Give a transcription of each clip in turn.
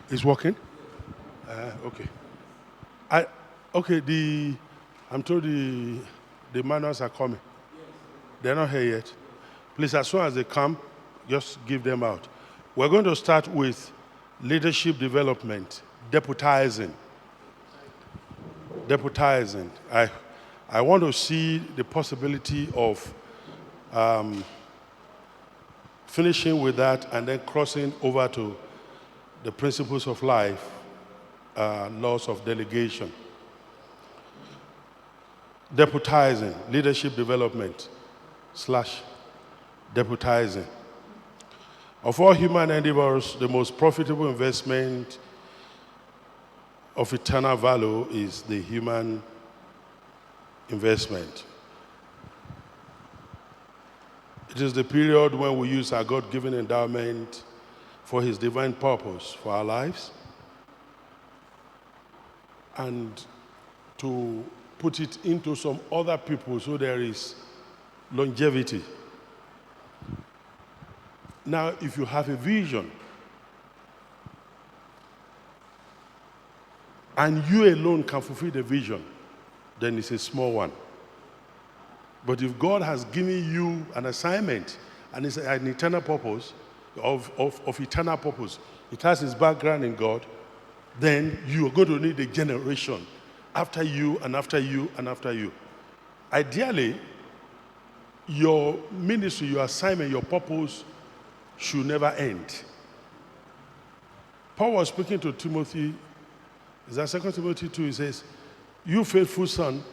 It's working? Okay. I'm told the manuals are coming. They're not here yet. Please, as soon as they come, just give them out. We're going to start with leadership development, deputizing. Deputizing. I want to see the possibility of finishing with that and then crossing over to the principles of life, laws of delegation. Deputizing, leadership development / deputizing. Of all human endeavors, the most profitable investment of eternal value is the human investment. It is the period when we use our God-given endowment for His divine purpose for our lives and to put it into some other people so there is longevity. Now, if you have a vision and you alone can fulfill the vision, then it's a small one. But if God has given you an assignment and it's an eternal purpose, of eternal purpose, it has its background in God, then you are going to need a generation after you and after you and after you. Ideally, your ministry, your assignment, your purpose should never end. Paul was speaking to Timothy. Is that 2 Timothy 2? He says, "You faithful son,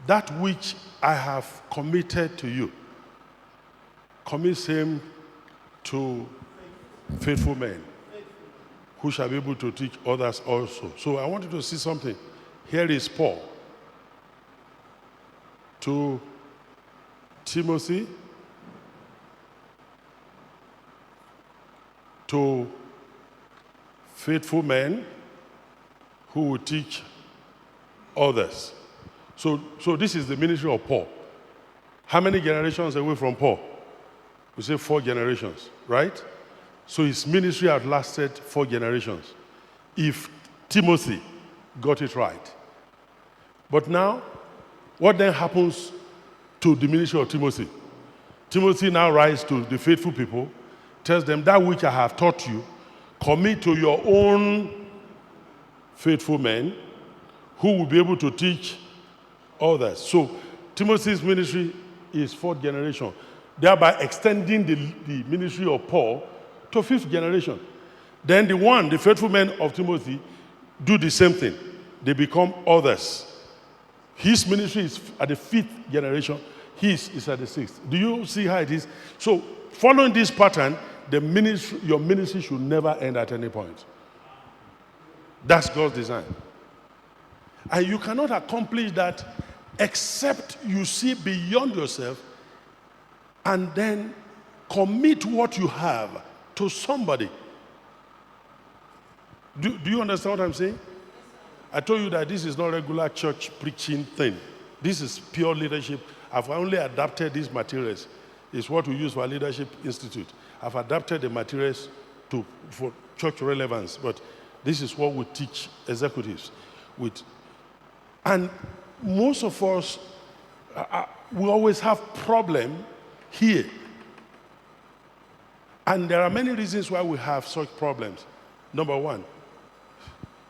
that which I have committed to you, commit same to faithful men, who shall be able to teach others also." So I want you to see something. Here is Paul to Timothy, to faithful men who will teach others. So this is the ministry of Paul. How many generations away from Paul? We say 4 generations, right? So his ministry had lasted 4 generations if Timothy got it right. But now, what then happens to the ministry of Timothy? Timothy now writes to the faithful people, tells them, that which I have taught you, commit to your own faithful men who will be able to teach others. So Timothy's ministry is 4th generation, thereby extending the ministry of Paul to 5th generation. Then the faithful men of Timothy do the same thing. They become others. His ministry is at the 5th generation. His is at the 6th. Do you see how it is? So following this pattern, your ministry should never end at any point. That's God's design. And you cannot accomplish that except you see beyond yourself and then commit what you have to somebody. Do you understand what I'm saying? I told you that this is not regular church preaching thing. This is pure leadership. I've only adapted these materials. It's what we use for our Leadership Institute. I've adapted the materials for church relevance, but this is what we teach executives with. And most of us, we always have problem here. And there are many reasons why we have such problems. Number one,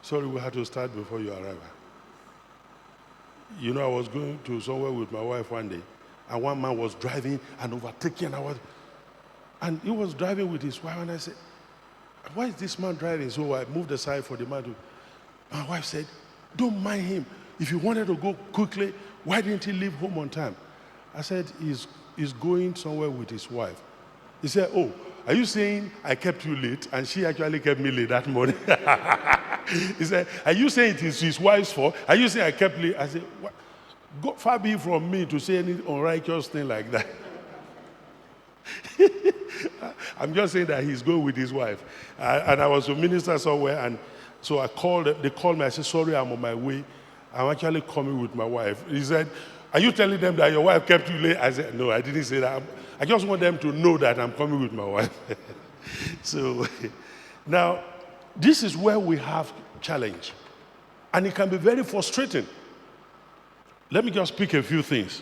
sorry, we had to start before you arrive. You know, I was going to somewhere with my wife one day, and one man was driving and overtaking, and he was driving with his wife, and I said, why is this man driving? So I moved aside for the man to, my wife said, don't mind him. If he wanted to go quickly, why didn't he leave home on time? I said, he's going somewhere with his wife. He said, oh, are you saying I kept you late? And she actually kept me late that morning. He said, are you saying it is his wife's fault? Are you saying I kept late? I said, what? Go far be from me to say any unrighteous thing like that. I'm just saying that he's going with his wife. And I was a minister somewhere, and so they called me. I said, sorry, I'm on my way. I'm actually coming with my wife. He said, are you telling them that your wife kept you late? I said, no, I didn't say that. I just want them to know that I'm coming with my wife. So now, this is where we have challenge. And it can be very frustrating. Let me just pick a few things.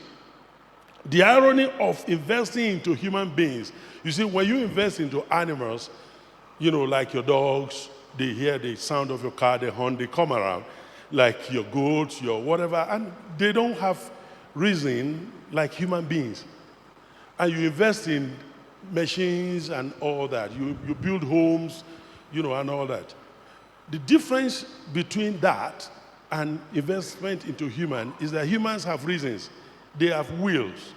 The irony of investing into human beings. You see, when you invest into animals, like your dogs, they hear the sound of your car, they horn, they come around, like your goats, your whatever, and they don't have reason like human beings. And you invest in machines and all that. You build homes, and all that. The difference between that and investment into human is that humans have reasons. They have wills.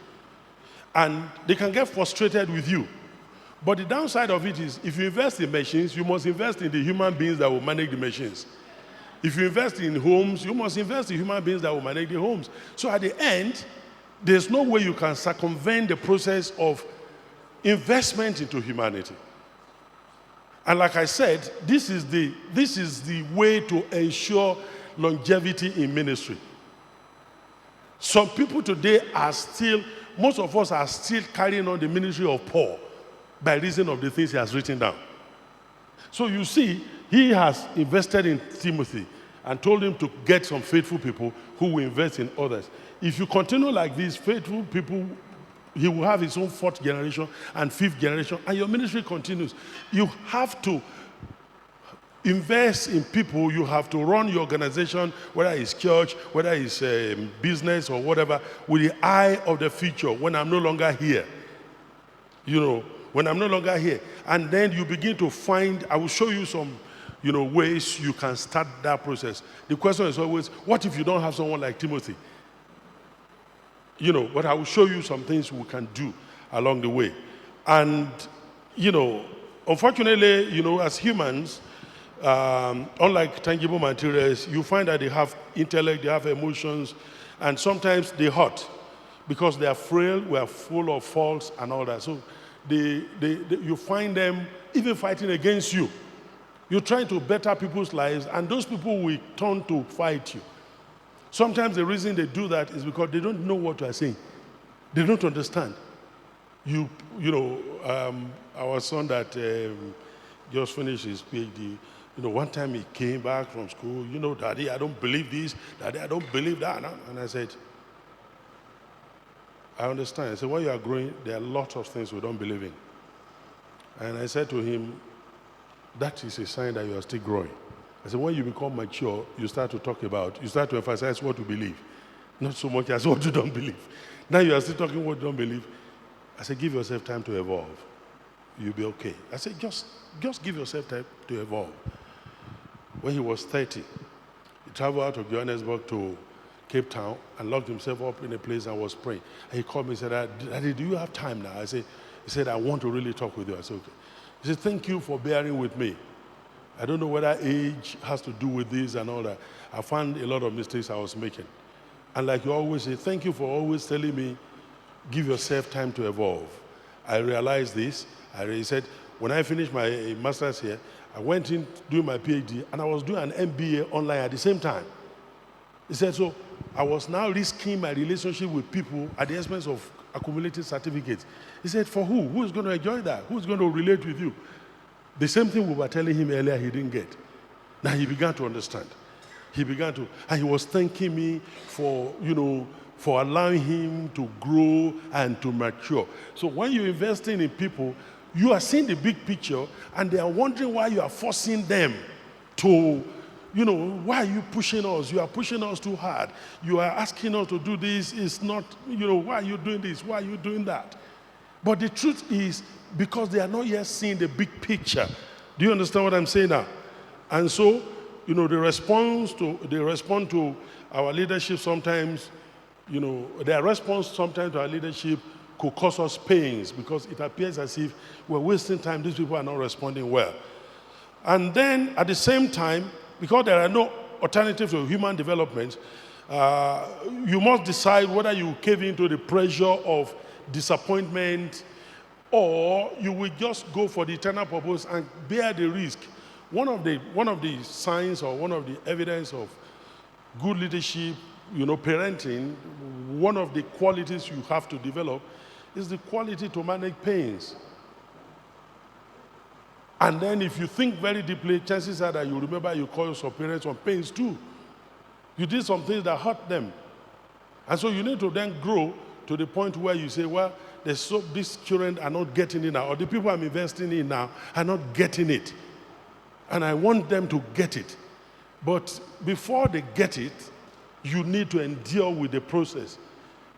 And they can get frustrated with you. But the downside of it is, if you invest in machines, you must invest in the human beings that will manage the machines. If you invest in homes, you must invest in human beings that will manage the homes. So at the end, there's no way you can circumvent the process of investment into humanity. And like I said, this is the way to ensure longevity in ministry. Some people today most of us are still carrying on the ministry of Paul by reason of the things he has written down. So you see, he has invested in Timothy and told him to get some faithful people who will invest in others. If you continue like this, faithful people, he will have his own 4th generation and 5th generation, and your ministry continues. You have to invest in people. You have to run your organization, whether it's church, whether it's business or whatever, with the eye of the future when I'm no longer here. When I'm no longer here. And then you begin to find, I will show you some, ways you can start that process. The question is always, what if you don't have someone like Timothy? But I will show you some things we can do along the way. And, unfortunately, as humans, unlike tangible materials, you find that they have intellect, they have emotions, and sometimes they hurt because they are frail, we are full of faults and all that. So you find them even fighting against you. You're trying to better people's lives, and those people will turn to fight you. Sometimes the reason they do that is because they don't know what you are saying. They don't understand. Our son that just finished his PhD, one time he came back from school, Daddy, I don't believe this. Daddy, I don't believe that. And I said, I understand. I said, when you are growing, there are lots of things we don't believe in. And I said to him, that is a sign that you are still growing. I said, when you become mature, you start to emphasize what you believe, not so much as what you don't believe. Now you are still talking what you don't believe. I said, give yourself time to evolve. You'll be okay. I said, just give yourself time to evolve. When he was 30, he traveled out of Johannesburg to Cape Town and locked himself up in a place and was praying. And he called me and said, Daddy, do you have time now? He said, I want to really talk with you. I said, okay. He said, thank you for bearing with me. I don't know whether age has to do with this and all that. I found a lot of mistakes I was making. And like you always say, thank you for always telling me, give yourself time to evolve. I realized this. He said, when I finished my master's here, I went in doing my PhD, and I was doing an MBA online at the same time. He said, so I was now risking my relationship with people at the expense of accumulating certificates. He said, for who? Who is going to enjoy that? Who is going to relate with you? The same thing we were telling him earlier he didn't get. Now he began to understand. And he was thanking me for allowing him to grow and to mature. So when you're investing in people, you are seeing the big picture, and they are wondering why you are forcing them to, why are you pushing us? You are pushing us too hard. You are asking us to do this. It's not, why are you doing this? Why are you doing that? But the truth is, because they are not yet seeing the big picture. Do you understand what I'm saying now? And so, they respond to our leadership sometimes, their response sometimes to our leadership could cause us pains because it appears as if we're wasting time. These people are not responding well. And then at the same time, because there are no alternatives to human development, you must decide whether you cave into the pressure of disappointment or you will just go for the eternal purpose and bear the risk. One of the signs or one of the evidence of good leadership, parenting, one of the qualities you have to develop is the quality to manage pains. And then if you think very deeply, chances are that you remember you called your parents on pains too. You did some things that hurt them. And so you need to then grow to the point where you say, well, these children are not getting it now, or the people I'm investing in now are not getting it. And I want them to get it. But before they get it, you need to endure with the process.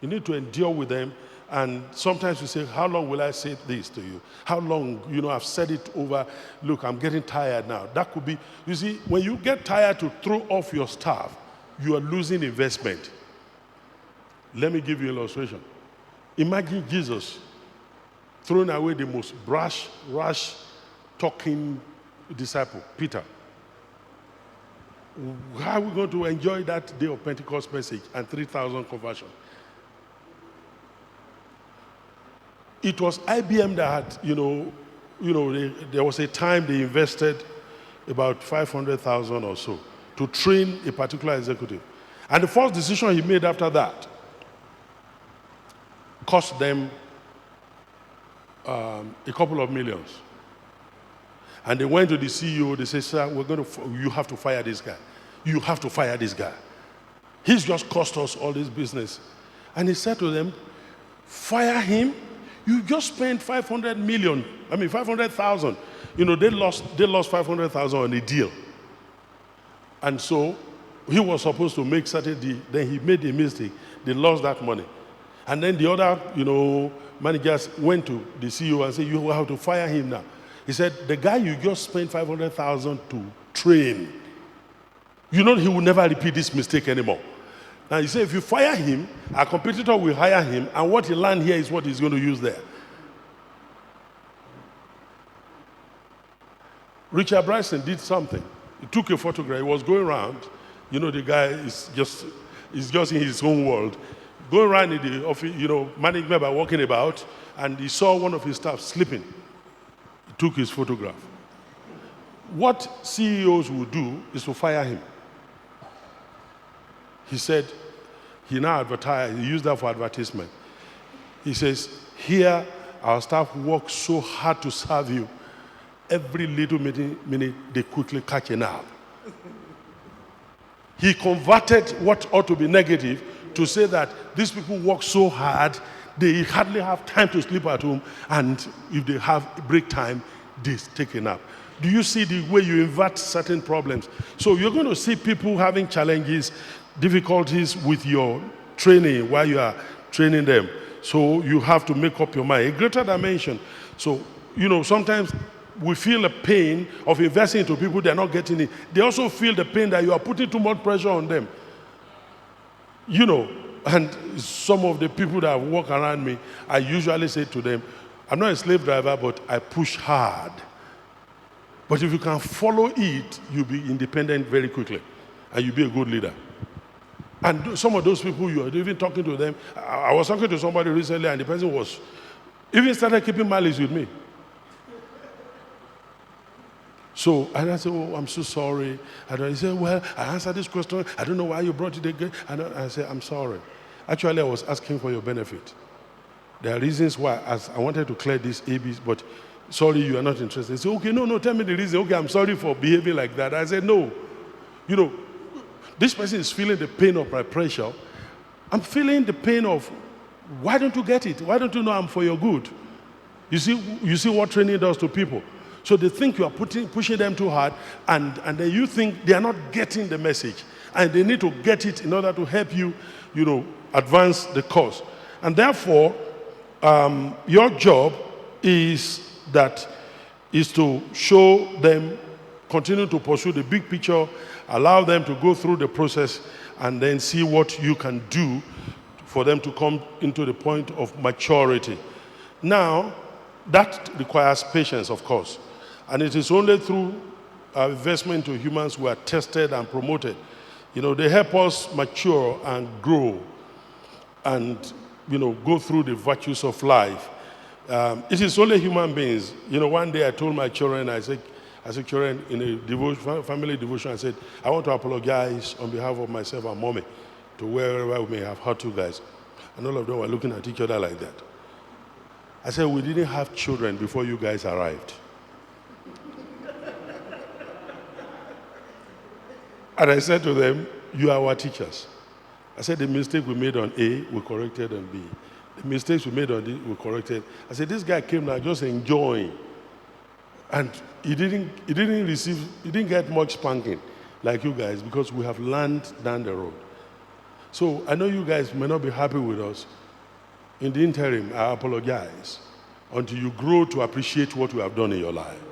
You need to endure with them. And sometimes you say, how long will I say this to you? How long, I've said it over. Look, I'm getting tired now. That could be, you see, when you get tired to throw off your staff, you are losing investment. Let me give you an illustration. Imagine Jesus throwing away the most brash, rash, talking disciple, Peter. How are we going to enjoy that day of Pentecost message and 3,000 conversion? It was IBM that had, there was a time they invested about 500,000 or so to train a particular executive. And the first decision he made after that cost them a couple of millions. And they went to the CEO, they said, sir, you have to fire this guy. You have to fire this guy. He's just cost us all this business. And he said to them, fire him? You just spent 500,000. They lost 500,000 on a deal. And so he was supposed to make certain deal. Then he made a mistake. They lost that money. And then the other, managers went to the CEO and said, you have to fire him now. He said, the guy you just spent 500,000 to train, he will never repeat this mistake anymore. Now he said, if you fire him, our competitor will hire him, and what he learned here is what he's going to use there. Richard Branson did something. He took a photograph. He was going around. The guy is just in his own world. Going around in the office, management member walking about, and he saw one of his staff sleeping. He took his photograph. What CEOs will do is to fire him. He said, he now advertised, he used that for advertisement. He says, here our staff work so hard to serve you. Every little minute they quickly catch a nap. He converted what ought to be negative to say that these people work so hard, they hardly have time to sleep at home, and if they have break time, they take a nap. Do you see the way you invert certain problems? So you're going to see people having challenges, difficulties with your training while you are training them. So you have to make up your mind. A greater dimension. So, sometimes we feel the pain of investing into people they're not getting it. They also feel the pain that you are putting too much pressure on them. And some of the people that walk around me, I usually say to them, I'm not a slave driver, but I push hard. But if you can follow it, you'll be independent very quickly, and you'll be a good leader. And some of those people, you are even talking to them. I was talking to somebody recently, and the person even started keeping malice with me. So, and I said, I'm so sorry. And he said, well, I answered this question. I don't know why you brought it again. And I said, I'm sorry. Actually, I was asking for your benefit. There are reasons why I wanted to clear this ABs, but sorry, you are not interested. He said, okay, no, tell me the reason. Okay, I'm sorry for behaving like that. I said, no. This person is feeling the pain of my pressure. I'm feeling the pain of, why don't you get it? Why don't you know I'm for your good? You see what training does to people. So they think you are pushing them too hard, and then you think they are not getting the message. And they need to get it in order to help you, advance the cause. And therefore, your job is to show them, continue to pursue the big picture, allow them to go through the process, and then see what you can do for them to come into the point of maturity. Now, that requires patience, of course. And it is only through investment into humans who are tested and promoted. They help us mature and grow and, go through the virtues of life. It is only human beings. One day I told my children, I said, children, in a family devotion, I said, I want to apologize on behalf of myself and mommy to wherever we may have hurt you guys. And all of them were looking at each other like that. I said, we didn't have children before you guys arrived. And I said to them, you are our teachers. I said, the mistake we made on A, we corrected on B. The mistakes we made on D, we corrected. I said, this guy came now just enjoying. And he didn't get much spanking like you guys because we have learned down the road. So I know you guys may not be happy with us. In the interim, I apologize until you grow to appreciate what we have done in your life.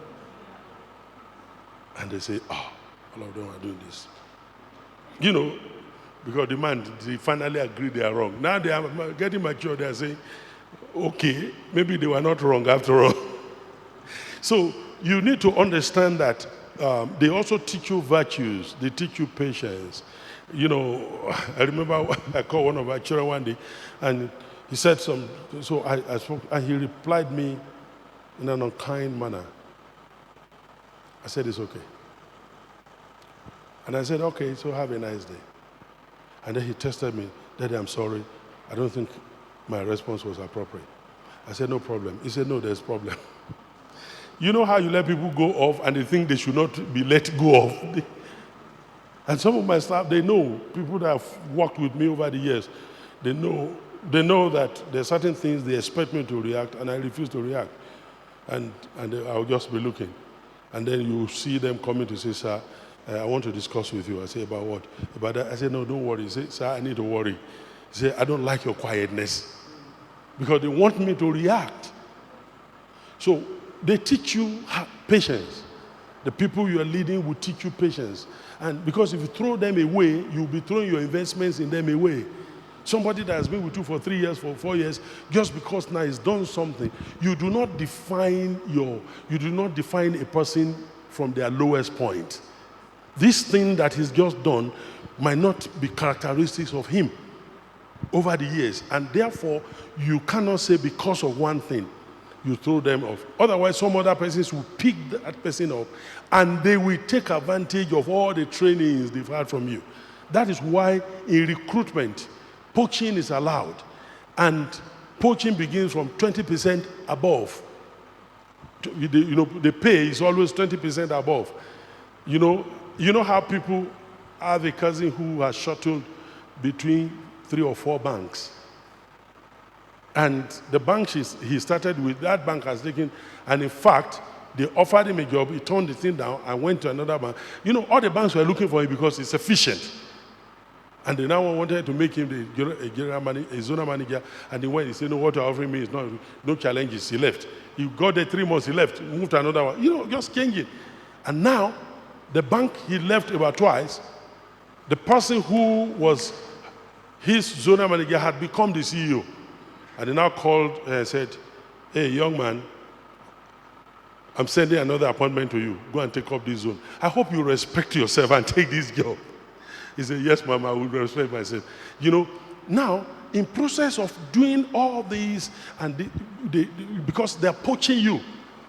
And they say, all of them are doing this. You know, because the man, they finally agreed they are wrong. Now they are getting mature, they are saying, okay, maybe they were not wrong after all. So you need to understand that they also teach you virtues, they teach you patience. You know, I remember I called one of our children one day, and he said so I spoke, and he replied me in an unkind manner. I said, it's okay. And I said, okay, so have a nice day. And then he tested me, Daddy, I'm sorry. I don't think my response was appropriate. I said, no problem. He said, no, there's problem. You know how you let people go off and they think they should not be let go of? And some of my staff, they know, people that have worked with me over the years, they know that there are certain things they expect me to react, and I refuse to react. And I'll just be looking. And then you see them coming to say, sir, I want to discuss with you. I say, about what? About that? I say, no, don't worry. He said, sir, I need to worry. He said, I don't like your quietness. Because they want me to react. So they teach you patience. The people you are leading will teach you patience. And because if you throw them away, you'll be throwing your investments in them away. Somebody that has been with you for 3 years, for 4 years, just because now he's done something, you do not define a person from their lowest point. This thing that he's just done might not be characteristics of him over the years. And therefore, you cannot say because of one thing, you throw them off. Otherwise, some other persons will pick that person up and they will take advantage of all the trainings they've had from you. That is why in recruitment, poaching is allowed. And poaching begins from 20% above. The pay is always 20% above. You know how people have a cousin who has shuttled between 3 or 4 banks. And the bank he started with, that bank has taken, and in fact, they offered him a job, he turned the thing down and went to another bank. All the banks were looking for him because he's efficient. And they now wanted to make him a zonal manager, and he went, he said, no, what you're offering me is no challenges. He left. He got there 3 months, he left, moved to another one. Just changing. And now, the bank he left about twice, the person who was his zonal manager had become the CEO. And he now called and said, hey, young man, I'm sending another appointment to you. Go and take up this zone. I hope you respect yourself and take this job. He said, yes, Mama, I will respect myself. Now, in process of doing all these, and because they're poaching you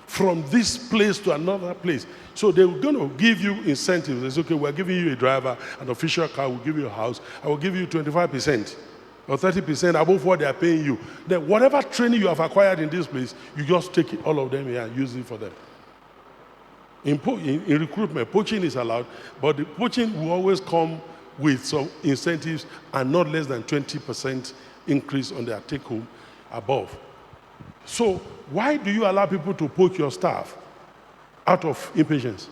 from this place to another place. So they're going to give you incentives. It's okay, we're giving you a driver, an official car, we'll give you a house, I will give you 25%. Or 30% above what they are paying you. Then whatever training you have acquired in this place, you just take it, all of them here and use it for them. In recruitment, poaching is allowed, but the poaching will always come with some incentives and not less than 20% increase on their take-home above. So why do you allow people to poach your staff out of impatience?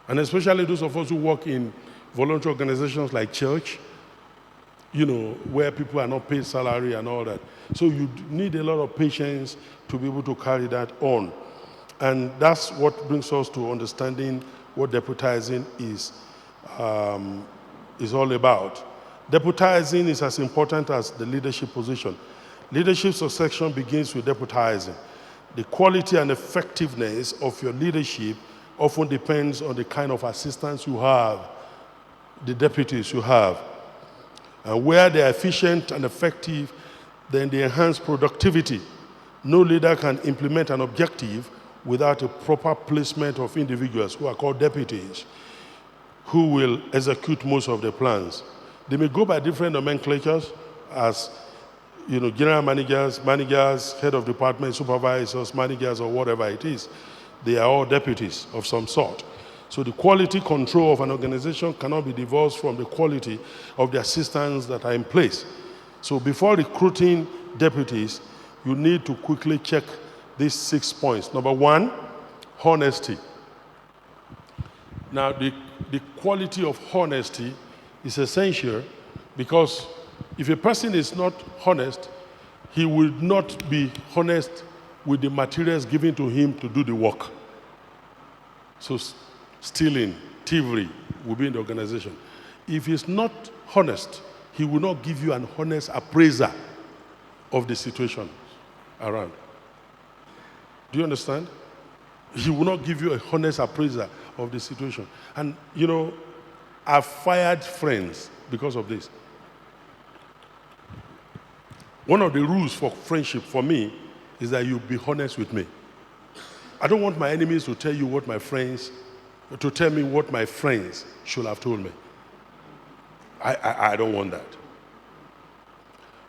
And especially those of us who work in voluntary organizations like church, where people are not paid salary and all that. So you need a lot of patience to be able to carry that on. And that's what brings us to understanding what deputizing is all about. Deputizing is as important as the leadership position. Leadership succession begins with deputizing. The quality and effectiveness of your leadership often depends on the kind of assistants you have, the deputies you have. And where they are efficient and effective, then they enhance productivity. No leader can implement an objective without a proper placement of individuals who are called deputies, who will execute most of the plans. They may go by different nomenclatures as general managers, head of department, supervisors, managers, or whatever it is. They are all deputies of some sort. So the quality control of an organization cannot be divorced from the quality of the assistants that are in place. So before recruiting deputies, you need to quickly check these 6 points. Number 1, honesty. Now, the quality of honesty is essential because if a person is not honest, he will not be honest with the materials given to him to do the work. So stealing, thievery will be in the organization. If he's not honest, he will not give you an honest appraiser of the situation around. Do you understand? He will not give you a honest appraiser of the situation. And, I've fired friends because of this. One of the rules for friendship for me is that you be honest with me. I don't want my enemies to tell me what my friends should have told me. I don't want that.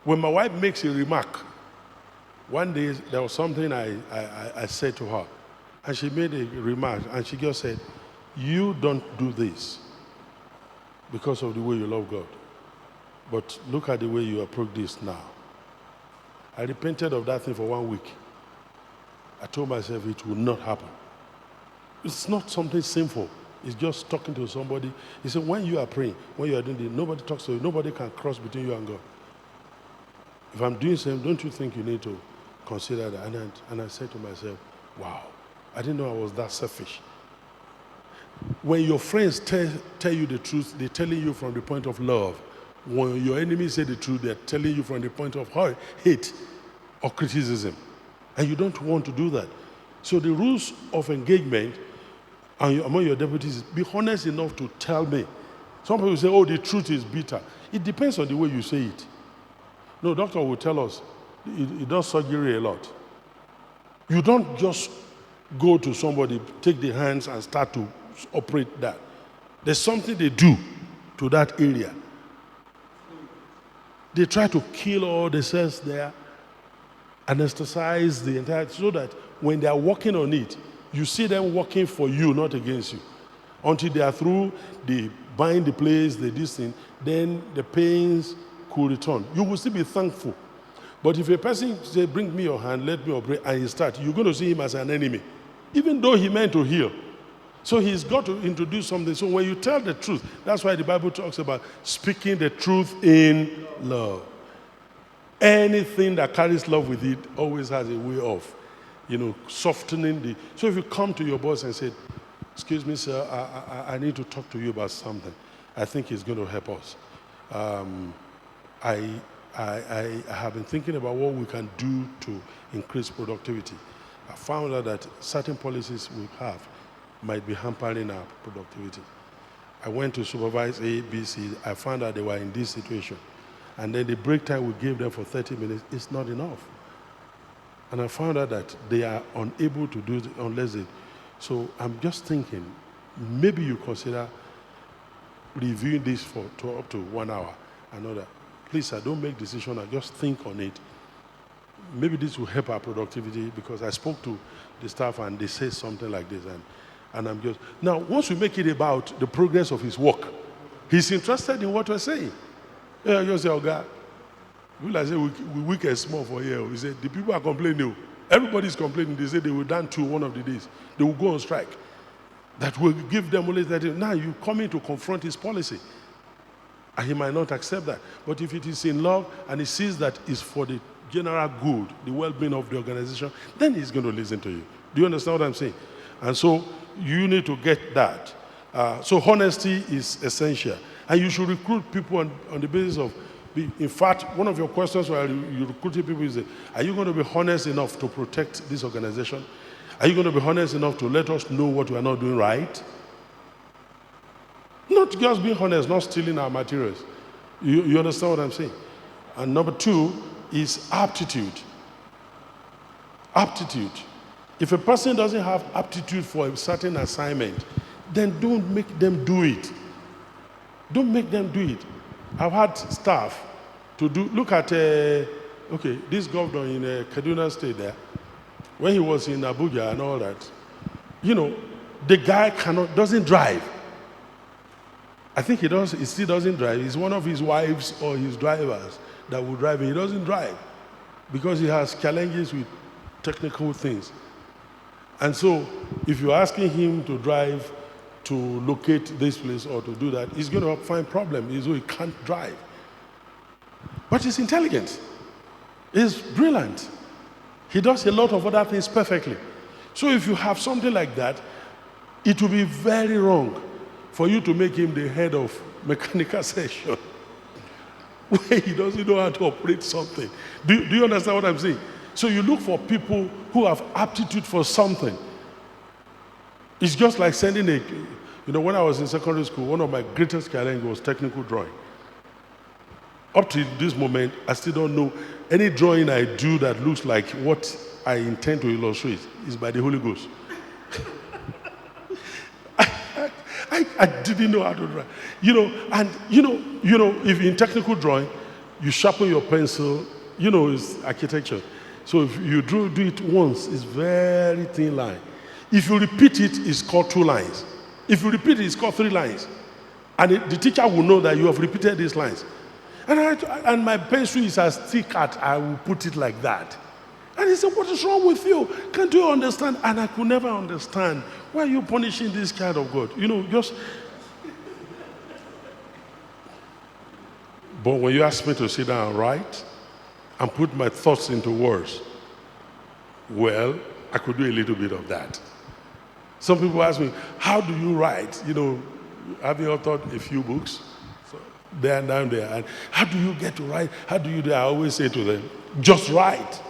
When my wife makes a remark, one day there was something I said to her, and she made a remark, and she just said, "You don't do this because of the way you love God, but look at the way you approach this now." I repented of that thing for 1 week. I told myself it will not happen. It's not something sinful. It's just talking to somebody. He said, when you are praying, when you are doing this, nobody talks to you. Nobody can cross between you and God. If I'm doing something, don't you think you need to consider that? And I said to myself, wow, I didn't know I was that selfish. When your friends tell you the truth, they're telling you from the point of love. When your enemies say the truth, they're telling you from the point of hate or criticism. And you don't want to do that. So the rules of engagement among your deputies is be honest enough to tell me. Some people say, oh, the truth is bitter. It depends on the way you say it. No, doctor will tell us, he does surgery a lot. You don't just go to somebody, take the hands and start to operate that. There's something they do to that area. They try to kill all the cells there, anesthetize the entire, so that when they are working on it, you see them working for you, not against you. Until they are through, they bind the place, they do this thing, then the pains could return. You will still be thankful. But if a person say, bring me your hand, let me operate, and he start, you're going to see him as an enemy, even though he meant to heal. So he's got to introduce something. So when you tell the truth, that's why the Bible talks about speaking the truth in love. Anything that carries love with it always has a way of, softening the... So if you come to your boss and say, excuse me, sir, I need to talk to you about something. I think it's going to help us. I have been thinking about what we can do to increase productivity. I found out that certain policies we have might be hampering our productivity. I went to supervise A, B, C. I found out they were in this situation. And then the break time we gave them for 30 minutes is not enough. And I found out that they are unable to do it unless they... So I'm just thinking, maybe you consider reviewing this for up to 1 hour. I know that. Please, sir, don't make decisions. Just think on it. Maybe this will help our productivity, because I spoke to the staff and they say something like this. And I'm just... Now, once we make it about the progress of his work, he's interested in what we're saying. Yeah, you say, oh God, people say we weak and small for here. He said, the people are complaining. Everybody's complaining. They say they will down to one of the days. They will go on strike. That will give them only that. Now you come in to confront his policy. And he might not accept that. But if it is in love and he sees that it's for the general good, the well-being of the organization, then he's going to listen to you. Do you understand what I'm saying? And so you need to get that. So honesty is essential. And you should recruit people on the basis of, in fact, one of your questions while you recruiting people is, are you going to be honest enough to protect this organization? Are you going to be honest enough to let us know what we are not doing right? Not just being honest, not stealing our materials. You understand what I'm saying? And number 2 is aptitude. Aptitude. If a person doesn't have aptitude for a certain assignment, then don't make them do it. Don't make them do it. I've had staff to do, look at, this governor in Kaduna State there, when he was in Abuja and all that, the guy doesn't drive. I think he still doesn't drive. It's one of his wives or his drivers that will drive him. He doesn't drive because he has challenges with technical things. And so if you're asking him to drive to locate this place or to do that, he's going to find problems. He can't drive. But he's intelligent. He's brilliant. He does a lot of other things perfectly. So if you have something like that, it will be very wrong for you to make him the head of mechanical section where he doesn't know how to operate something. Do you understand what I'm saying? So you look for people who have aptitude for something. It's just like sending when I was in secondary school, one of my greatest challenges was technical drawing. Up to this moment, I still don't know any drawing I do that looks like what I intend to illustrate is by the Holy Ghost. I didn't know how to draw. If in technical drawing, you sharpen your pencil, it's architecture. So if you do it once, it's very thin line. If you repeat it, it's called 2 lines. If you repeat it, it's called 3 lines. And the teacher will know that you have repeated these lines. And my pencil is as thick as I will put it like that. And he said, what is wrong with you? Can't you understand? And I could never understand. Why are you punishing this kind of God? But when you ask me to sit down and write and put my thoughts into words, well, I could do a little bit of that. Some people ask me, how do you write? Have you authored a few books? So they're down there. And how do you get to write? How do you do? I always say to them, just write.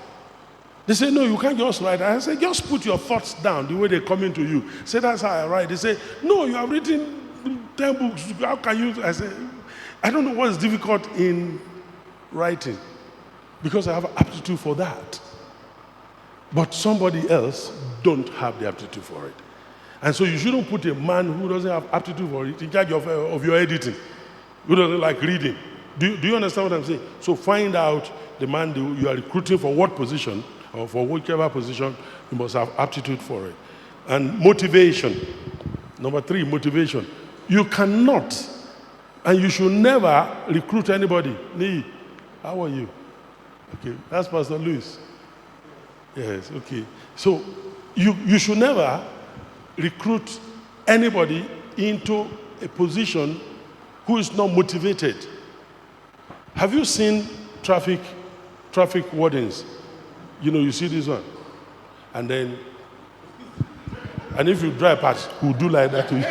They say, no, you can't just write. I say, just put your thoughts down the way they come into you. Say, that's how I write. They say, no, you have written 10 books. How can you? I say, I don't know what is difficult in writing because I have aptitude for that. But somebody else don't have the aptitude for it. And so you shouldn't put a man who doesn't have aptitude for it in charge of your editing, who doesn't like reading. Do you understand what I'm saying? So find out the man you are recruiting for what position, or for whichever position, you must have aptitude for it. And motivation. Number 3, motivation. You cannot, and you should never recruit anybody. Nee, how are you? Okay, that's Pastor Luis. Yes, okay. So you should never recruit anybody into a position who is not motivated. Have you seen traffic wardens? You see this one. And if you drive past, who do like that to you.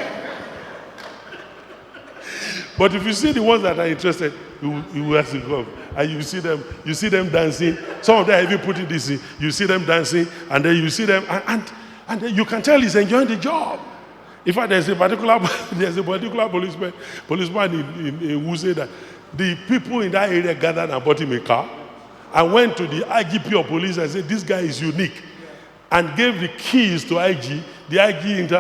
But if you see the ones that are interested, you will have to come. And you see them dancing. Some of them are even putting this in. You see them dancing, and then you see them, and then you can tell he's enjoying the job. In fact, there's a particular policeman in who said that the people in that area gathered and bought him a car. I went to the IGP of police and said, this guy is unique. And gave the keys to IG. The IG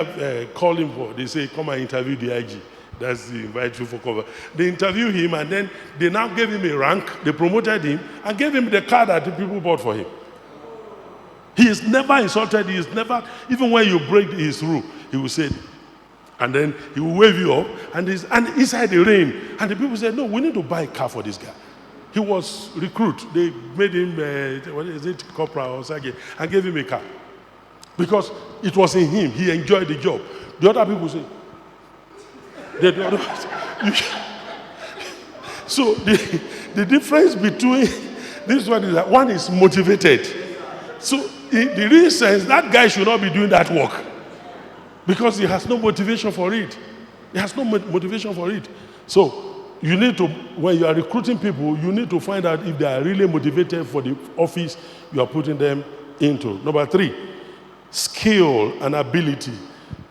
called him for, they say, come and interview the IG. That's the invite you for cover. They interviewed him and then they now gave him a rank. They promoted him and gave him the car that the people bought for him. He is never insulted. He is never, even when you break his rule, he will say, and then he will wave you up and inside the rain. And the people said, no, we need to buy a car for this guy. He was recruit. They made him, corporal or something, and gave him a car. Because it was in him. He enjoyed the job. The other people say, so the difference between this one is that one is motivated. So in the real sense, that guy should not be doing that work because he has no motivation for it. He has no motivation for it. So you need to, when you are recruiting people, you need to find out if they are really motivated for the office you are putting them into. Number 3, skill and ability.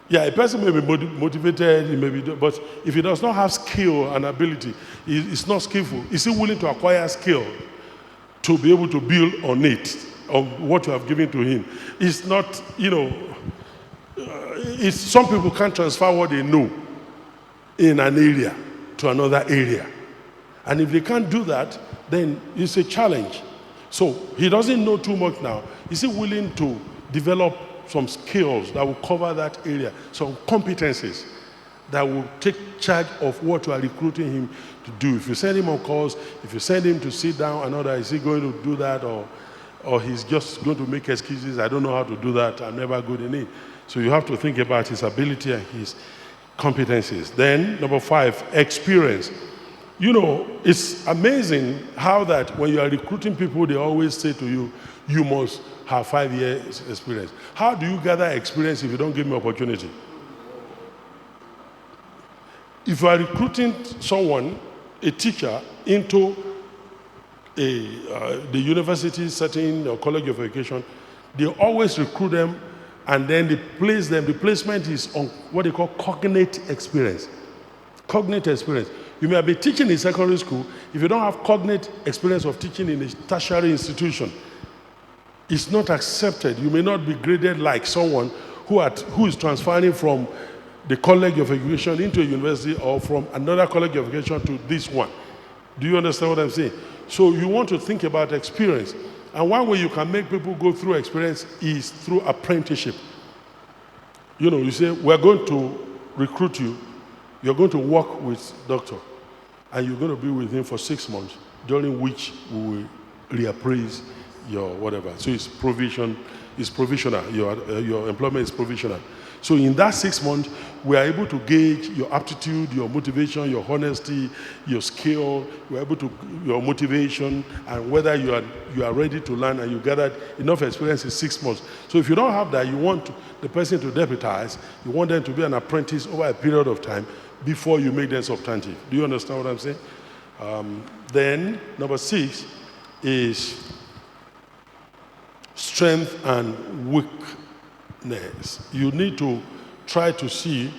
Yeah, a person may be motivated, he may be, but if he does not have skill and ability, he's not skillful. Is he willing to acquire skill to be able to build on it, on what you have given to him? It's not, some people can't transfer what they know in an area to another area. And if they can't do that, then it's a challenge. So he doesn't know too much now. Is he willing to develop some skills that will cover that area, some competencies that will take charge of what you are recruiting him to do. If you send him on calls, if you send him to sit down and all that, is he going to do that, or he's just going to make excuses? I don't know how to do that. I'm never good in it. So you have to think about his ability and his competencies. Then, number 5, experience. You know, it's amazing how that when you are recruiting people, they always say to you, you must have 5 years experience. How do you gather experience if you don't give me opportunity? If you are recruiting someone, a teacher, into the university setting or college of education, they always recruit them and then they place them. The placement is on what they call cognate experience. Cognate experience. You may be teaching in secondary school. If you don't have cognate experience of teaching in a tertiary institution, it's not accepted. You may not be graded like someone who is transferring from the college of education into a university or from another college of education to this one. Do you understand what I'm saying? So you want to think about experience. And one way you can make people go through experience is through apprenticeship. You know, you say, we're going to recruit you. You're going to work with doctor. And you're going to be with him for 6 months, during which we will reappraise your whatever. So it's provisional. Your employment is provisional. So in that 6 months, we are able to gauge your aptitude, your motivation, your honesty, your skill. We're able to your motivation and whether you are ready to learn and you gathered enough experience in 6 months. So if you don't have that, you want the person to deputize. You want them to be an apprentice over a period of time before you make them substantive. Do you understand what I'm saying? Then number 6 is strength and weakness. You need to try to see.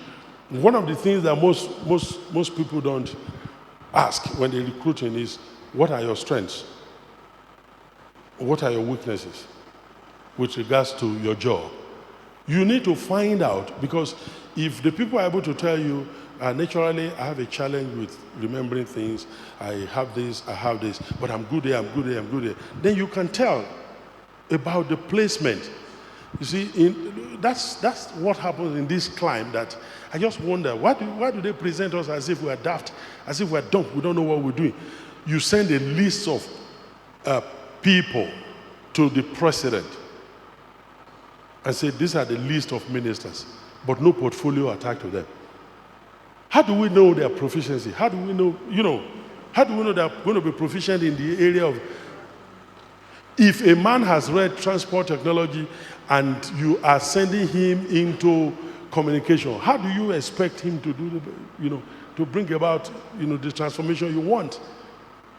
One of the things that most people don't ask when they're recruiting is, what are your strengths? What are your weaknesses with regards to your job? You need to find out, because if the people are able to tell you, naturally, I have a challenge with remembering things, I have this, but I'm good here, then you can tell about the placement. You see, that's what happens in this climb that I just wonder, why do they present us as if we're daft, as if we're dumb, we don't know what we're doing? You send a list of people to the president and say, these are the list of ministers, but no portfolio attached to them. How do we know their proficiency? How do we know, how do we know they're going to be proficient in the area of... If a man has read transport technology and you are sending him into communication, how do you expect him to do to bring about, the transformation you want?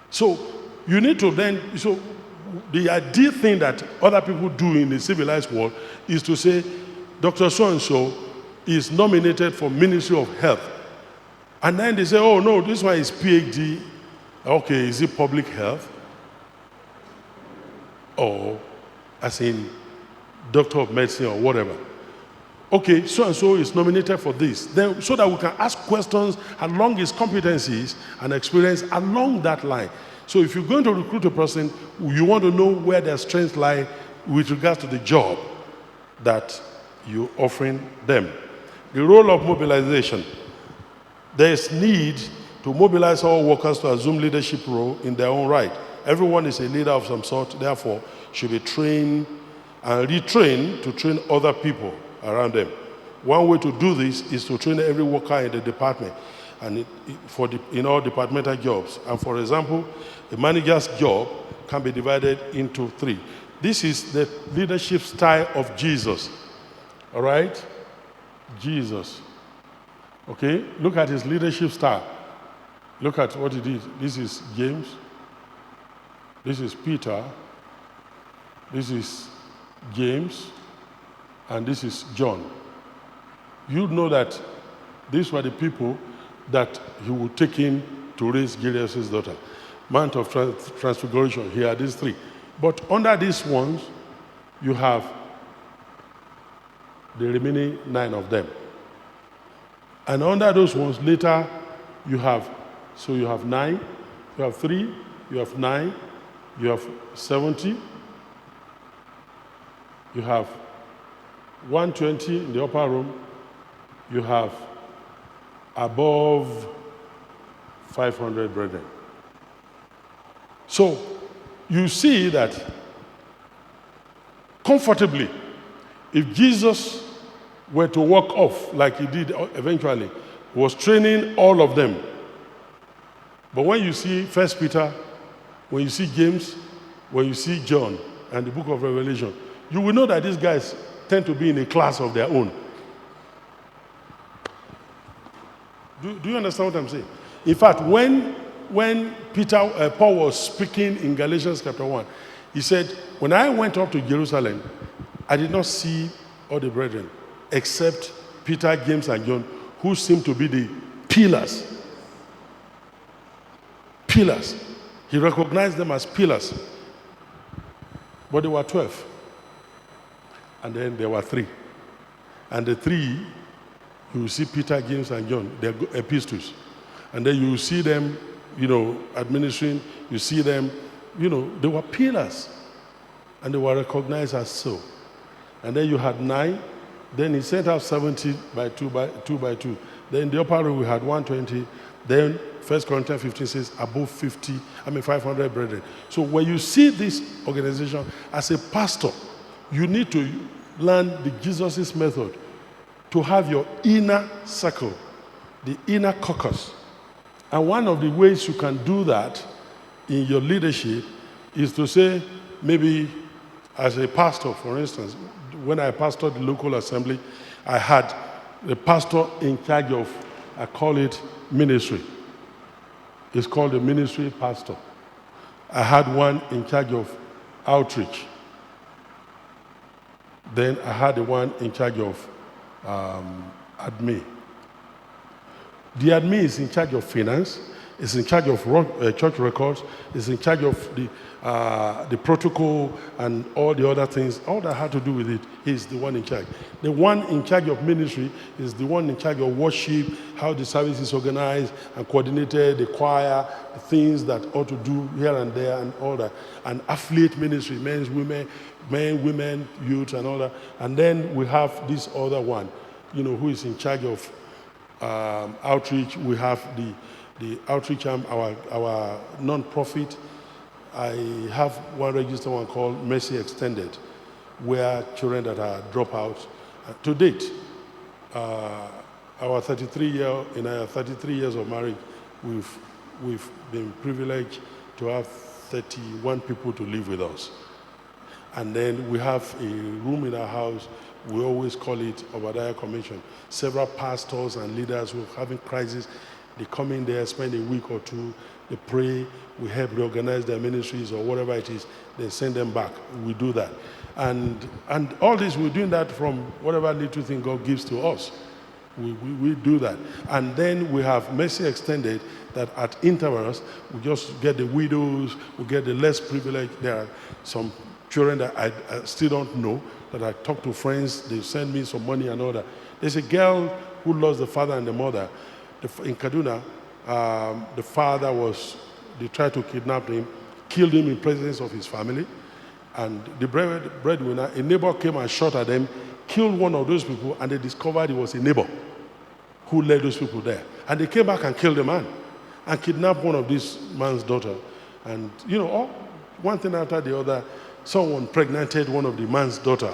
So you need to then, so the ideal thing that other people do in the civilized world is to say, Dr. So-and-so is nominated for Ministry of Health. And then they say, oh no, this one is PhD. Okay, is it public health? Or as in doctor of medicine or whatever. Okay, so-and-so is nominated for this. Then, so that we can ask questions along his competencies and experience along that line. So if you're going to recruit a person, you want to know where their strengths lie with regards to the job that you're offering them. The role of mobilization. There is need to mobilize all workers to assume leadership role in their own right. Everyone is a leader of some sort, therefore should be trained and retrained to train other people around them. One way to do this is to train every worker in the department and in all departmental jobs. And for example, a manager's job can be divided into 3. This is the leadership style of Jesus. All right? Jesus. Okay? Look at his leadership style. Look at what he did. This is James. This is Peter, this is James, and this is John. You know that these were the people that he would take in to raise Jairus' daughter. Mount of Transfiguration, here are these 3. But under these ones, you have the remaining 9 of them. And under those ones, later, you have 9, you have 3, you have 9, you have 70, you have 120 in the upper room, you have above 500 brethren. So you see that comfortably, if Jesus were to walk off like he did eventually, he was training all of them. But when you see 1 Peter, when you see James, when you see John and the book of Revelation, you will know that these guys tend to be in a class of their own. Do you understand what I'm saying? In fact, when Paul was speaking in Galatians chapter 1, he said, when I went up to Jerusalem, I did not see all the brethren, except Peter, James, and John, who seemed to be the pillars. Pillars. He recognized them as pillars. But there were 12. And then there were 3. And the 3, you will see Peter, James, and John, their epistles. And then you will see them, administering. You see them, they were pillars. And they were recognized as so. And then you had 9. Then he sent out 70 by 2 by 2. Then in the upper room we had 120. Then 1 Corinthians 15 says above 500 brethren. So when you see this organization as a pastor, you need to learn the Jesus' method to have your inner circle, the inner caucus. And one of the ways you can do that in your leadership is to say, maybe as a pastor, for instance, when I pastored the local assembly, I had the pastor in charge of, I call it ministry. It's called the ministry pastor. I had one in charge of outreach. Then I had the one in charge of admin. The admin is in charge of finance, is in charge of church records, is in charge of the protocol and all the other things. All that had to do with it is the one in charge. The one in charge of ministry is the one in charge of worship, how the service is organized and coordinated, the choir, the things that ought to do here and there and all that. And affiliate ministry, men, women, youth and all that. And then we have this other one, who is in charge of outreach. We have the outreach arm, our non-profit. I have one registered one called Mercy Extended, where children that are dropouts. To date, in our 33 years of marriage, we've been privileged to have 31 people to live with us. And then we have a room in our house. We always call it Obadiah Commission. Several pastors and leaders who are having crisis, they come in there, spend a week or two, they pray, we help reorganize their ministries or whatever it is, they send them back. We do that. And all this, we're doing that from whatever little thing God gives to us. We do that. And then we have Mercy Extended, that at intervals, we just get the widows, we get the less privileged. There are some children that I still don't know, that I talk to friends, they send me some money and all that. There's a girl who lost the father and the mother. In Kaduna, the father they tried to kidnap him, killed him in presence of his family, and the breadwinner, a neighbor came and shot at them, killed one of those people, and they discovered it was a neighbor who led those people there. And they came back and killed the man and kidnapped one of this man's daughter. And, one thing after the other, someone pregnanted one of the man's daughter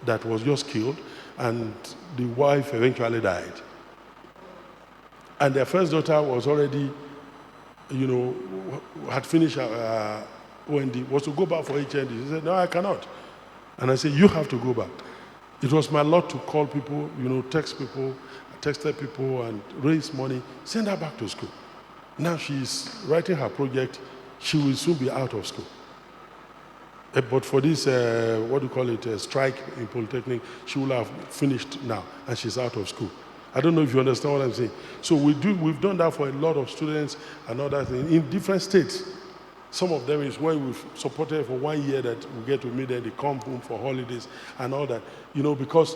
that was just killed, and the wife eventually died. And their first daughter was already, had finished OND, was to go back for HND. She said, no, I cannot. And I said, you have to go back. It was my lot to call people, text people, texted people and raise money, send her back to school. Now she's writing her project. She will soon be out of school. But for this, strike in Polytechnic, she will have finished now, and she's out of school. I don't know if you understand what I'm saying. So we've done that for a lot of students and other things in different states. Some of them is when we've supported for 1 year that we get to meet them, they come home for holidays and all that. Because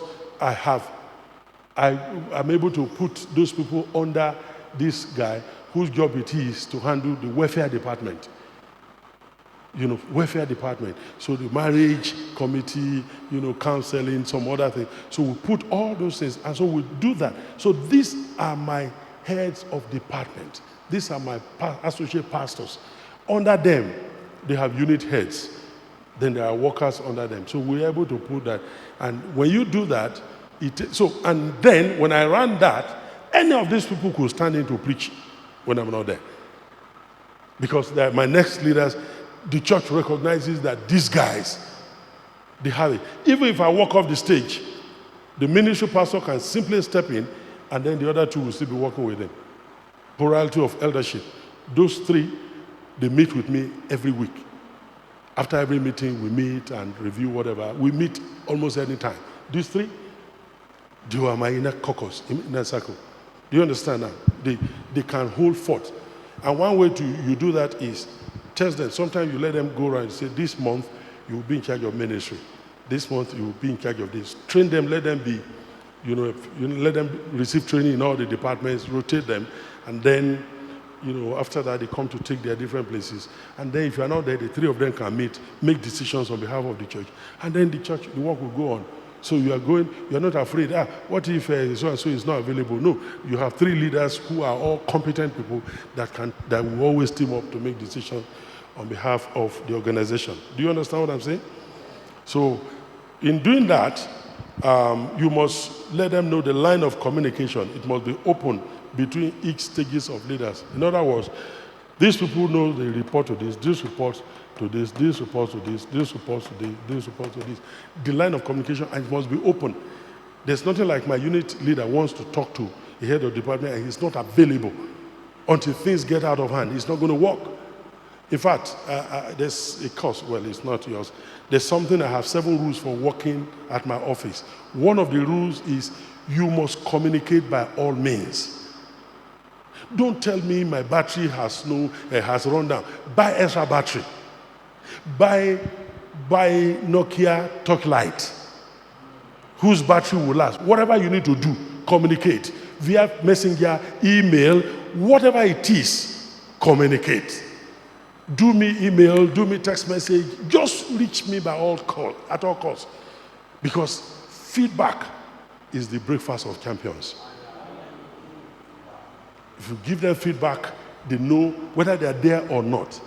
I'm able to put those people under this guy whose job it is to handle the welfare department. welfare department. So the marriage committee, counseling, some other things. So we put all those things, and so we do that. So these are my heads of department. These are my associate pastors. Under them, they have unit heads. Then there are workers under them. So we're able to put that. And when you do that, and then when I run that, any of these people could stand in to preach when I'm not there. Because they're my next leaders. The church recognizes that these guys, they have it. Even if I walk off the stage, the ministry pastor can simply step in, and then the other two will still be working with them. Plurality of eldership. Those three, they meet with me every week. After every meeting, we meet and review whatever. We meet almost any time. These three, they are my inner caucus, inner circle. Do you understand now? They can hold forth. And one way you do that is test them. Sometimes you let them go around and say, this month you will be in charge of ministry. This month you will be in charge of this. Train them, let them be, let them receive training in all the departments, rotate them, and then, after that they come to take their different places. And then if you are not there, the three of them can meet, make decisions on behalf of the church. And then the work will go on. So you are not afraid, what if so-and-so is not available? No, you have three leaders who are all competent people that will always team up to make decisions on behalf of the organization. Do you understand what I'm saying? So in doing that, you must let them know the line of communication. It must be open between each stages of leaders. In other words, these people know they report to this reports to this reports to this reports to this reports to this. The line of communication, and it must be open. There's nothing like my unit leader wants to talk to the head of department and he's not available until things get out of hand. It's not going to work. In fact, there's a course, well, it's not yours. There's something, I have 7 rules for working at my office. One of the rules is you must communicate by all means. Don't tell me my battery has run down. Buy extra battery. Buy Nokia talk light, whose battery will last. Whatever you need to do, communicate. Via messenger, email, whatever it is, communicate. Do me email, do me text message. Just reach me at all costs. Because feedback is the breakfast of champions. If you give them feedback, they know whether they are there or not.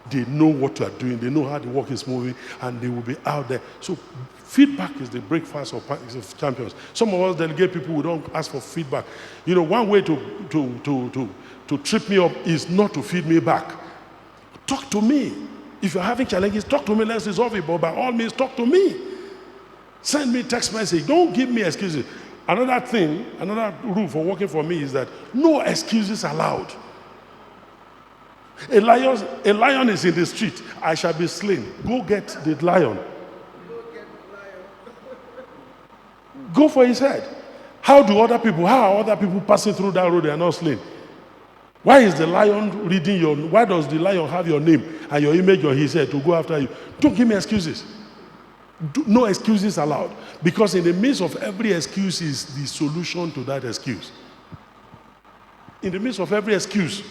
They know what you are doing. They know how the work is moving, and they will be out there. So feedback is the breakfast of champions. Some of us delegate people who don't ask for feedback. One way to trip me up is not to feed me back. Talk to me. If you're having challenges, talk to me. Let's resolve it. But by all means, talk to me. Send me text message. Don't give me excuses. Another rule for working for me is that no excuses allowed. A lion is in the street. I shall be slain. Go get the lion. Go for his head. How are other people passing through that road? They are not slain. Why is the lion reading why does the lion have your name and your image on his head to go after you? Don't give me excuses. No excuses allowed. Because in the midst of every excuse is the solution to that excuse. In the midst of every excuse,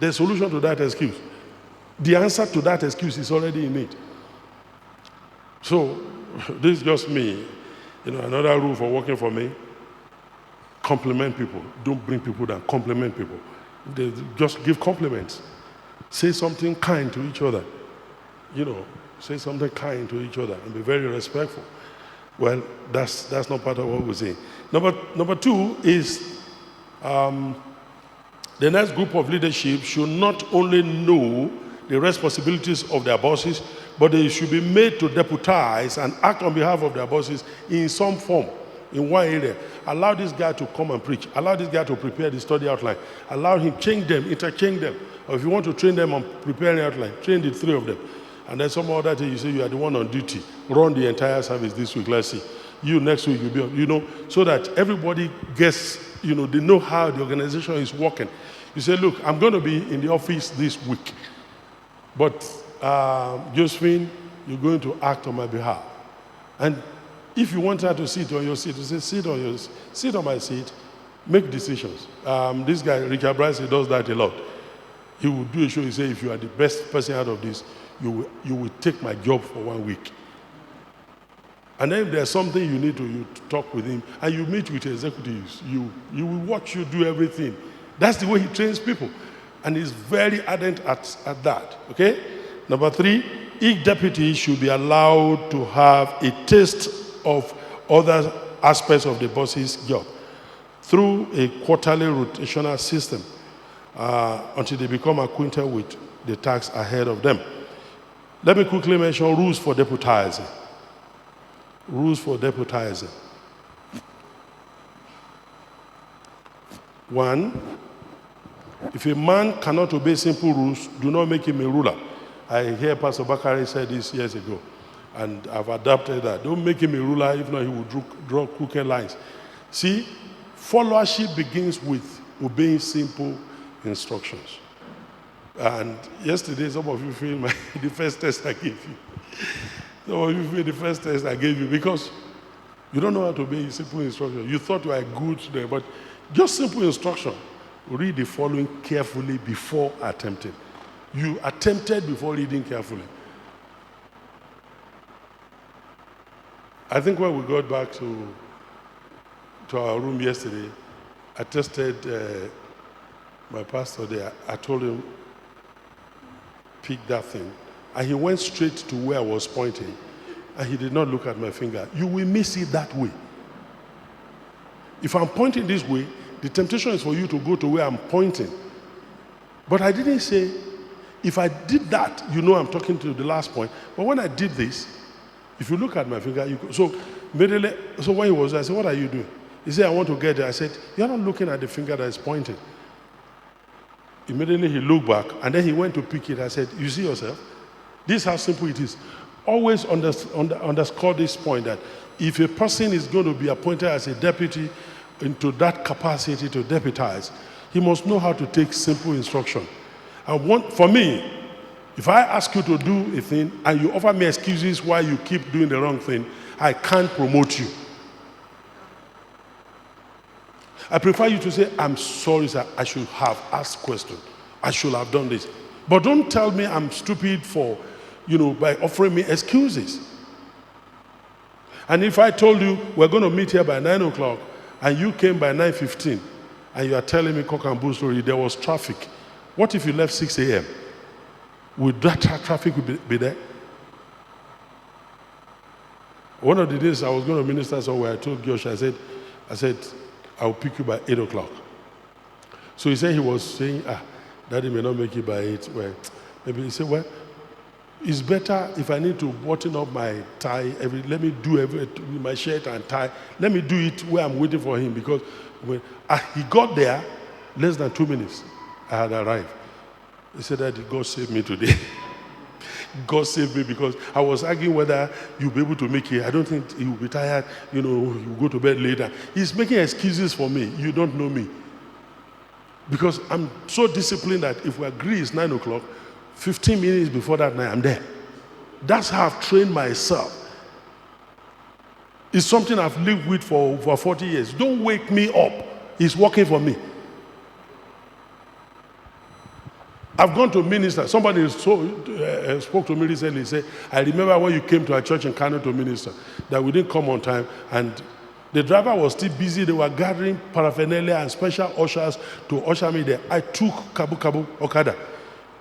there's a solution to that excuse. The answer to that excuse is already in it. So, this is just me. Another rule for working for me, compliment people. Don't bring people down. Compliment people. Just give compliments. Say something kind to each other. Say something kind to each other and be very respectful. Well, that's not part of what we're saying. Number 2 is the next group of leadership should not only know the responsibilities of their bosses, but they should be made to deputize and act on behalf of their bosses in some form, in one area. Allow this guy to come and preach. Allow this guy to prepare the study outline. Allow him, change them, interchange them. Or if you want to train them on preparing outline, train the 3 of them. And then some other day you say you are the one on duty. Run the entire service this week, let's see. You next week, you'll be, so that everybody gets, they know how the organization is working. You say, look, I'm going to be in the office this week. But Josephine, you're going to act on my behalf. And if you want her to sit on your seat, you say, sit on my seat, make decisions. This guy, Richard Bryce, he does that a lot. He will do a show, he say, if you are the best person out of this, you will take my job for 1 week. And then if there's something you need to talk with him, and you meet with executives, you will watch you do everything. That's the way he trains people. And he's very ardent at that, okay? Number 3, each deputy should be allowed to have a taste of other aspects of the boss's job through a quarterly rotational system until they become acquainted with the tasks ahead of them. Let me quickly mention rules for deputizing. Rules for deputizing. 1, if a man cannot obey simple rules, do not make him a ruler. I hear Pastor Bakari said this years ago, and I've adapted that. Don't make him a ruler, if not he will draw crooked lines. See, followership begins with obeying simple instructions. And yesterday, some of you failed the first test I gave you. Some of you failed the first test I gave you because you don't know how to obey simple instructions. You thought you were good there, but just simple instruction. Read the following carefully before attempting. You attempted before reading carefully. I think when we got back to our room yesterday, I tested my pastor there. I told him, pick that thing. And he went straight to where I was pointing. And he did not look at my finger. You will miss it that way. If I'm pointing this way, the temptation is for you to go to where I'm pointing. But I didn't say, if I did that, you know I'm talking to the last point. But when I did this, if you look at my finger, so immediately, so when he was there, I said, what are you doing? He said, I want to get there. I said, you're not looking at the finger that is pointing. Immediately he looked back, and then he went to pick it. I said, you see yourself? This is how simple it is. Always underscore this point that if a person is going to be appointed as a deputy into that capacity to deputize, he must know how to take simple instruction. And for me, if I ask you to do a thing and you offer me excuses why you keep doing the wrong thing, I can't promote you. I prefer you to say, I'm sorry, sir, I should have asked questions. I should have done this. But don't tell me I'm stupid by offering me excuses. And if I told you we're going to meet here by 9 o'clock and you came by 9:15 and you are telling me cock and bull story, there was traffic. What if you left 6 a.m.? Would that traffic be there? One of the days I was going to minister somewhere, I told Josh, I said, I'll pick you by 8 o'clock. So he said he was saying, Daddy may not make it by 8. Well, maybe he said, well, it's better if I need to button up my tie, let me do my shirt and tie. Let me do it where I'm waiting for him, because when he got there, less than 2 minutes, I had arrived. He said, Daddy, God saved me today. God saved me, because I was arguing whether you'll be able to make it. I don't think he will be tired, he'll go to bed later. He's making excuses for me. You don't know me. Because I'm so disciplined that if we agree it's 9 o'clock, 15 minutes before that night, I'm there. That's how I've trained myself. It's something I've lived with for over 40 years. Don't wake me up. It's working for me. I've gone to minister. Somebody spoke to me recently. He said, I remember when you came to our church in Kano to minister, that we didn't come on time, and the driver was still busy. They were gathering paraphernalia and special ushers to usher me there. I took Kabu Okada,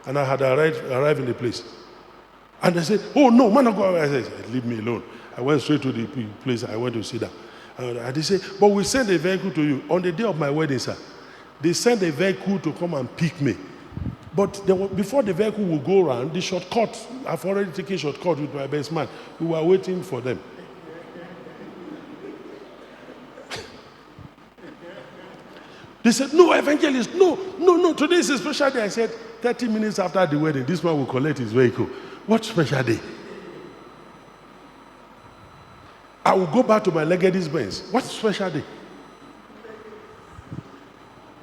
and I had arrived in the place. And they said, oh, no, man of God. I said, leave me alone. I went straight to the place. I went to sit down. And they said, but we sent a vehicle to you. On the day of my wedding, sir, they sent a vehicle to come and pick me. But before the vehicle will go around, the shortcut, I've already taken shortcut with my best man. We were waiting for them. They said, no, evangelist, no, today is a special day. I said, 30 minutes after the wedding, this man will collect his vehicle. What special day? I will go back to my Legacy's Benz. What special day?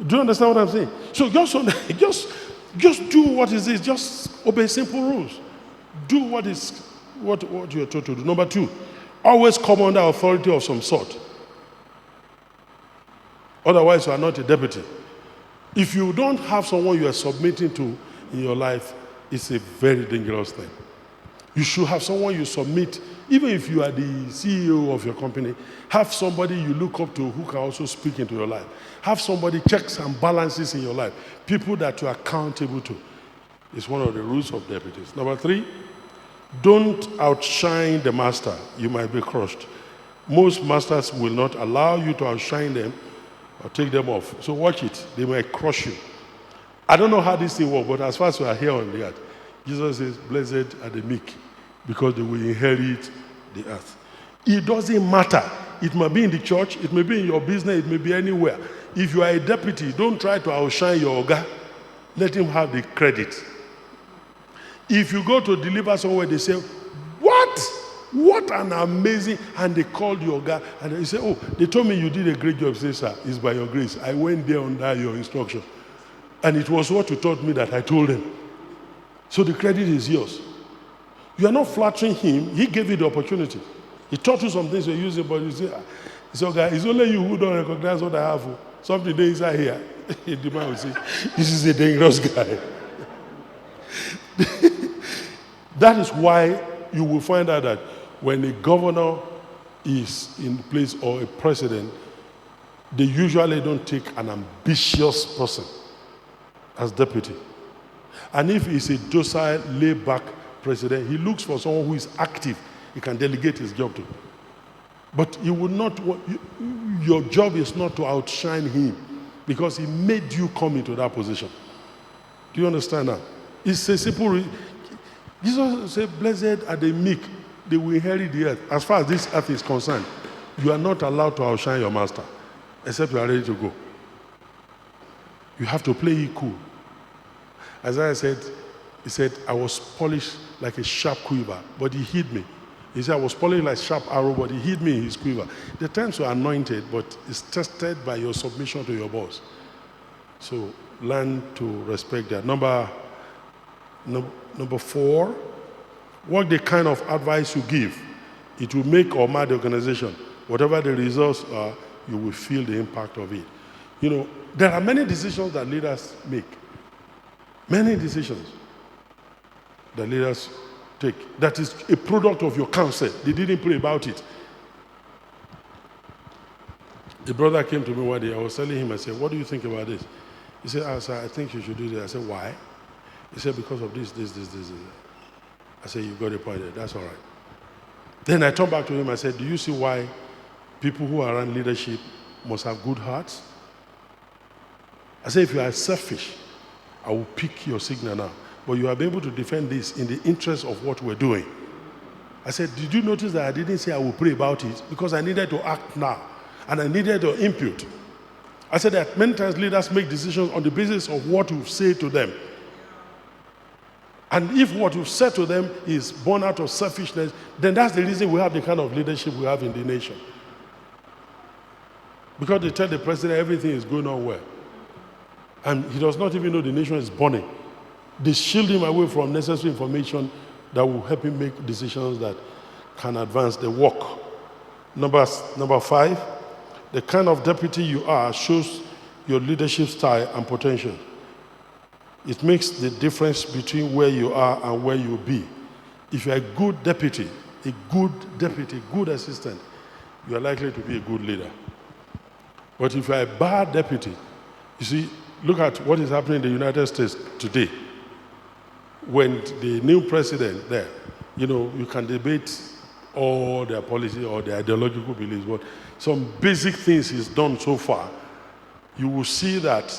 Do you understand what I'm saying? So just do what is this. Just obey simple rules. Do what you are told to do. Number 2, always come under authority of some sort. Otherwise, you are not a deputy. If you don't have someone you are submitting to in your life, it's a very dangerous thing. You should have someone you submit. Even if you are the CEO of your company, have somebody you look up to who can also speak into your life. Have somebody checks and balances in your life. People that you are accountable to. It's one of the rules of deputies. Number 3, don't outshine the master. You might be crushed. Most masters will not allow you to outshine them or take them off. So watch it. They might crush you. I don't know how this thing works, but as far as we are here on the earth, Jesus says, blessed are the meek, because they will inherit the earth. It doesn't matter. It may be in the church, it may be in your business, it may be anywhere. If you are a deputy, don't try to outshine your oga. Let him have the credit. If you go to deliver somewhere, they say, what? What an amazing, and they called your oga, and they say, oh, they told me you did a great job. Say, sir, it's by your grace. I went there under your instruction. And it was what you taught me that I told them. So the credit is yours. You are not flattering him. He gave you the opportunity. He taught you some things you're using, but you say, okay, it's only you who don't recognize what I have. Something there inside here. The man will say, this is a dangerous guy. That is why you will find out that when a governor is in place or a president, they usually don't take an ambitious person as deputy. And if he's a docile, laid-back president, he looks for someone who is active, he can delegate his job to. But he would not, your job is not to outshine him, because he made you come into that position. Do you understand that? It's a simple, Jesus said, blessed are the meek, they will inherit the earth. As far as this earth is concerned, you are not allowed to outshine your master, except you are ready to go. You have to play it cool. Isaiah said, he said, I was polished like a sharp quiver, but he hid me. He said, I was polished like a sharp arrow, but he hid me in his quiver. The times were anointed, but it's tested by your submission to your boss. So learn to respect that. Number 4, what the kind of advice you give, it will make or mar the organization. Whatever the results are, you will feel the impact of it. You know, there are many decisions that leaders make. Many decisions that leaders take. That is a product of your counsel. They didn't pray about it. A brother came to me one day. I was telling him, I said, what do you think about this? He said, sir, I think you should do this. I said, why? He said, because of this. I said, you got a point there. That's all right. Then I turned back to him. I said, do you see why people who are around leadership must have good hearts? I said, if you are selfish, I will pick your signal now. But you have been able to defend this in the interest of what we're doing. I said, did you notice that I didn't say I will pray about it? Because I needed to act now. And I needed to impute. I said that many times leaders make decisions on the basis of what you say to them. And if what you've said to them is born out of selfishness, then that's the reason we have the kind of leadership we have in the nation. Because they tell the president everything is going on well. And he does not even know the nation is burning. They shield him away from necessary information that will help him make decisions that can advance the work. Number 5, the kind of deputy you are shows your leadership style and potential. It makes the difference between where you are and where you'll be. If you're a good deputy, good assistant, you are likely to be a good leader. But if you're a bad deputy, you see, look at what is happening in the United States today. When the new president there, you know, you can debate all their policy or their ideological beliefs, but some basic things he's done so far, you will see that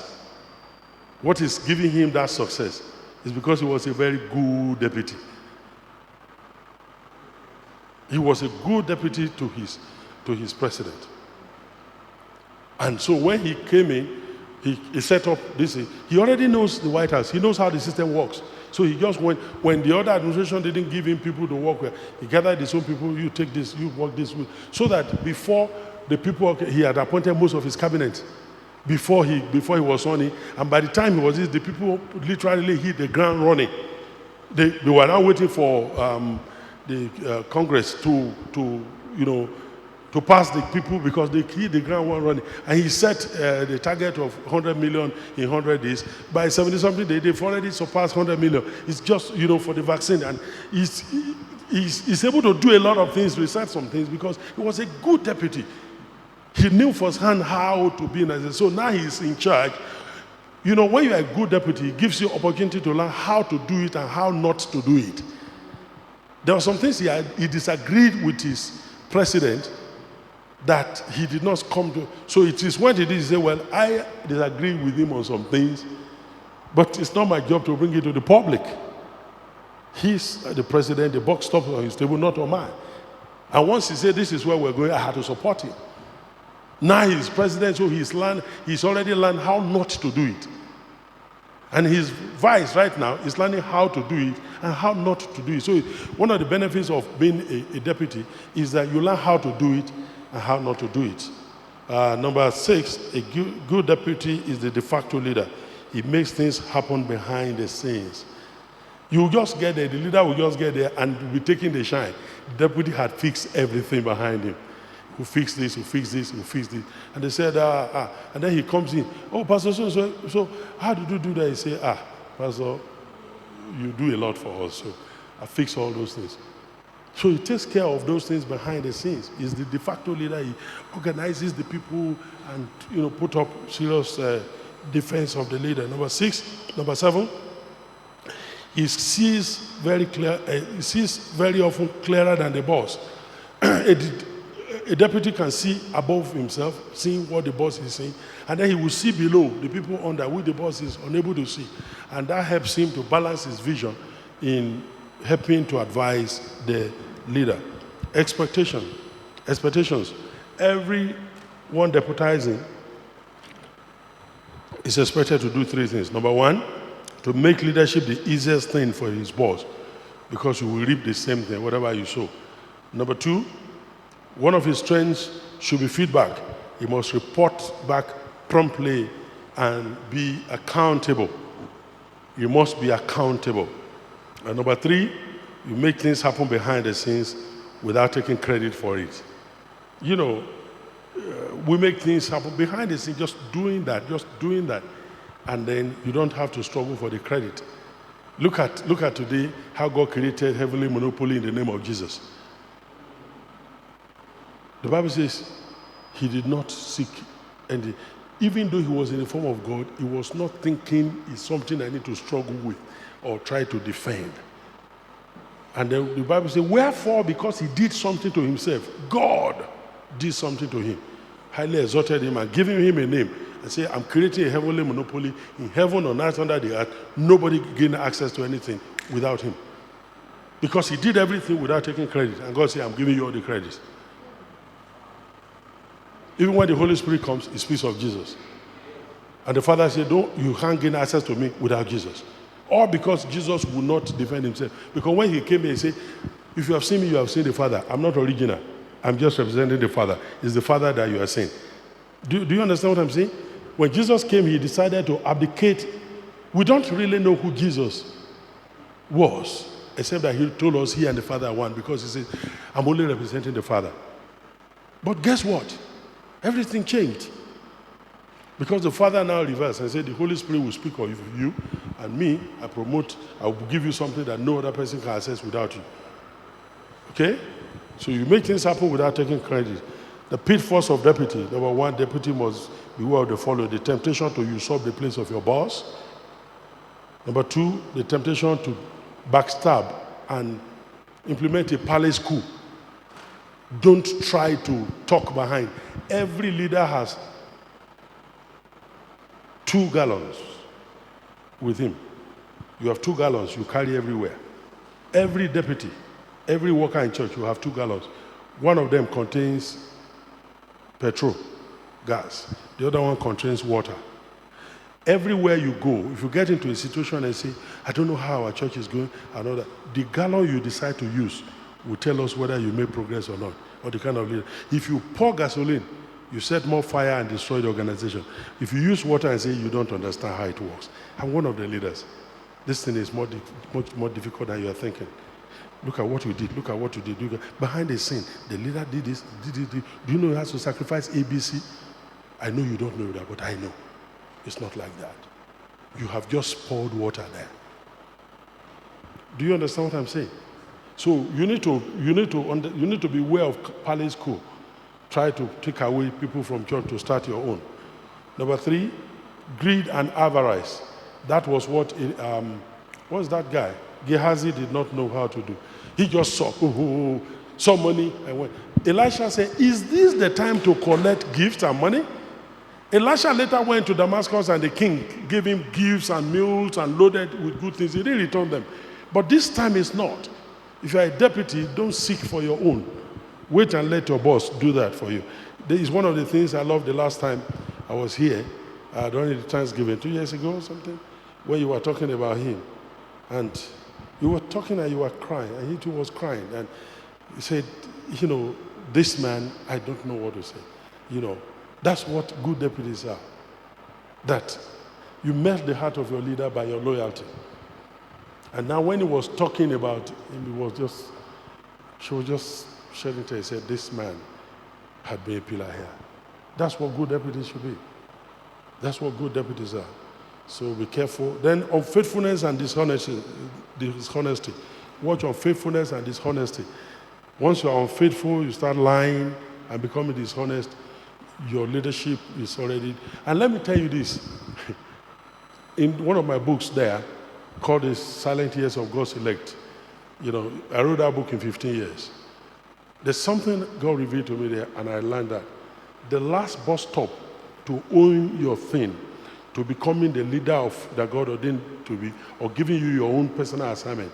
what is giving him that success is because he was a very good deputy. He was a good deputy to his president. And so when he came in, he set up this. He already knows the White House. He knows how the system works. So he just went, when the other administration didn't give him people to work with, he gathered his own people, you take this, you work this way. So that before the people, he had appointed most of his cabinet before he was on it. And by the time he was this, the people literally hit the ground running. They were now waiting for the Congress to to pass the people because they hit the ground one running. And he set the target of 100 million in 100 days. By 70-something days, they've already surpassed 100 million. It's just, for the vaccine. And he's able to do a lot of things, research some things, because he was a good deputy. He knew firsthand how to be in. So now he's in charge. When you're a good deputy, it gives you opportunity to learn how to do it and how not to do it. There were some things he disagreed with his president that he did not come to. So it is when he did, he said, well, I disagree with him on some things, but it's not my job to bring it to the public. He's the president, the buck stops on his table, not on mine. And once he said, this is where we're going, I had to support him. Now he's president, so he's already learned how not to do it. And his vice right now is learning how to do it and how not to do it. So one of the benefits of being a deputy is that you learn how to do it and how not to do it. Number 6, a good deputy is the de facto leader. He makes things happen behind the scenes. You will just get there, the leader will just get there and be taking the shine. The deputy had fixed everything behind him. Who fix this, who fix this, who fix this. And they said, and then he comes in, oh, Pastor, so how did you do that? He said, Pastor, you do a lot for us, so I fix all those things. So he takes care of those things behind the scenes. He's the de facto leader. He organizes the people and put up serious defense of the leader. Number 7, he sees very clear. He sees very often clearer than the boss. A deputy can see above himself, seeing what the boss is saying, and then he will see below the people under which the boss is unable to see. And that helps him to balance his vision in helping to advise the leader. Expectations. Everyone deputizing is expected to do 3 things. Number 1, to make leadership the easiest thing for his boss, because you will reap the same thing, whatever you sow. Number 2, one of his strengths should be feedback. He must report back promptly and be accountable. You must be accountable. And number 3, you make things happen behind the scenes without taking credit for it. We make things happen behind the scenes, just doing that. And then you don't have to struggle for the credit. Look at today how God created heavenly monopoly in the name of Jesus. The Bible says he did not seek, and even though he was in the form of God, he was not thinking it's something I need to struggle with or try to defend. And then the Bible says, wherefore, because he did something to himself, God did something to him, highly exalted him and giving him a name, and say, I'm creating a heavenly monopoly in heaven, on earth, under the earth. Nobody gained access to anything without him. Because he did everything without taking credit. And God said, I'm giving you all the credit. Even when the Holy Spirit comes, he speaks of Jesus. And the Father said, you can't gain access to me without Jesus. Or because Jesus would not defend himself. Because when he came here, he said, if you have seen me, you have seen the Father. I'm not original. I'm just representing the Father. It's the Father that you are seeing. Do you understand what I'm saying? When Jesus came, he decided to abdicate. We don't really know who Jesus was, except that he told us he and the Father are one, because he said, I'm only representing the Father. But guess what? Everything changed. Because the Father now reversed and said, the Holy Spirit will speak of you, and me, I will give you something that no other person can access without you. Okay? So you make things happen without taking credit. The pitfalls of deputy. Number 1, deputy must beware of the following: the temptation to usurp the place of your boss. Number 2, the temptation to backstab and implement a palace coup. Don't try to talk behind. Every leader has 2 gallons with him. You have 2 gallons you carry everywhere. Every deputy, every worker in church will have 2 gallons. One of them contains petrol, gas. The other one contains water. Everywhere you go, if you get into a situation and say, I don't know how our church is going, I know that the gallon you decide to use will tell us whether you make progress or not, or the kind of leader. If you pour gasoline, you set more fire and destroy the organization. If you use water and say you don't understand how it works, I'm one of the leaders. This thing is much more difficult than you are thinking. Look at what you did. Look at what you did. Behind the scene, the leader did this, did. Do you know he has to sacrifice ABC? I know you don't know that, but I know. It's not like that. You have just poured water there. Do you understand what I'm saying? So you need to be aware of Palace School. Try to take away people from church to start your own. Number 3, greed and avarice. That was what what's that guy? Gehazi did not know how to do. He just saw money and went. Elisha said, is this the time to collect gifts and money? Elisha later went to Damascus and the king gave him gifts and mules and loaded with good things. He didn't return them. But this time is not. If you're a deputy, don't seek for your own. Wait and let your boss do that for you. This is one of the things I loved the last time I was here, during the Thanksgiving, 2 years ago or something, when you were talking about him. And you were talking and you were crying, and he too was crying. And he said, this man, I don't know what to say. That's what good deputies are. That you melt the heart of your leader by your loyalty. And now when he was talking about him, she was just shedding tears. He said, this man had been a pillar here. That's what good deputies should be. That's what good deputies are. So be careful. Then unfaithfulness and dishonesty. Watch unfaithfulness and dishonesty. Once you are unfaithful, you start lying and becoming dishonest, your leadership is already... And let me tell you this. In one of my books there, called The Silent Years of God's Elect, I wrote that book in 15 years. There's something God revealed to me there, and I learned that. The last bus stop to own your thing, to becoming the leader that God ordained to be, or giving you your own personal assignment,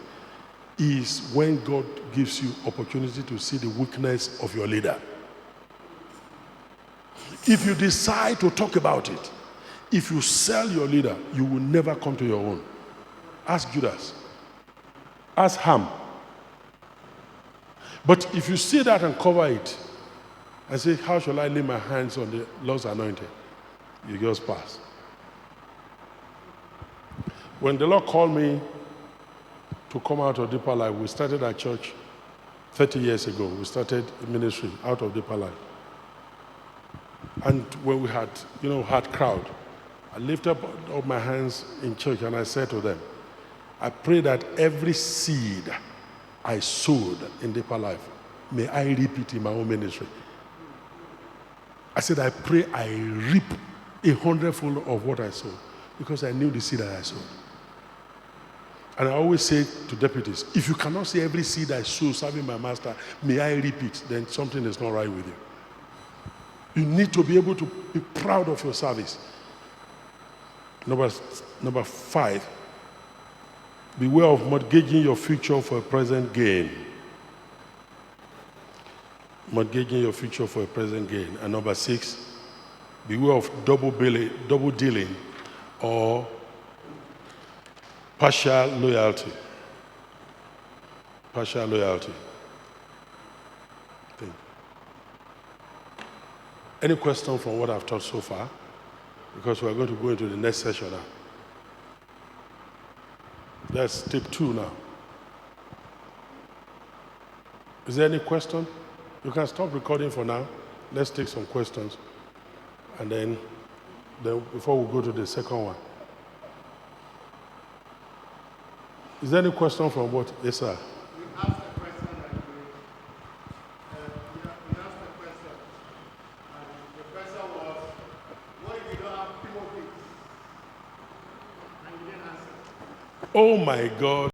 is when God gives you opportunity to see the weakness of your leader. If you decide to talk about it, if you sell your leader, you will never come to your own. Ask Judas. Ask Ham. But if you see that and cover it, and say, how shall I lay my hands on the Lord's anointed? You just pass. When the Lord called me to come out of Deeper Life, we started our church 30 years ago. We started a ministry out of Deeper Life. And when we had, had crowd, I lifted up my hands in church and I said to them, I pray that every seed I sowed in Deeper Life, may I reap it in my own ministry. I said, I pray I reap 100-fold of what I sowed, because I knew the seed that I sowed. And I always say to deputies, if you cannot see every seed I sow serving my master, may I reap it, then something is not right with you. You need to be able to be proud of your service. Number 5, beware of mortgaging your future for a present gain. Mortgaging your future for a present gain. And number 6, beware of double dealing or partial loyalty. Partial loyalty. Any question from what I've taught so far? Because we're going to go into the next session now. That's step 2 now. Is there any question? You can stop recording for now. Let's take some questions. And then before we go to the second one. Is there any question from what? Yes, sir. You asked a question and you asked a question. And the question was, what if you don't have people? And you didn't answer. Oh my God.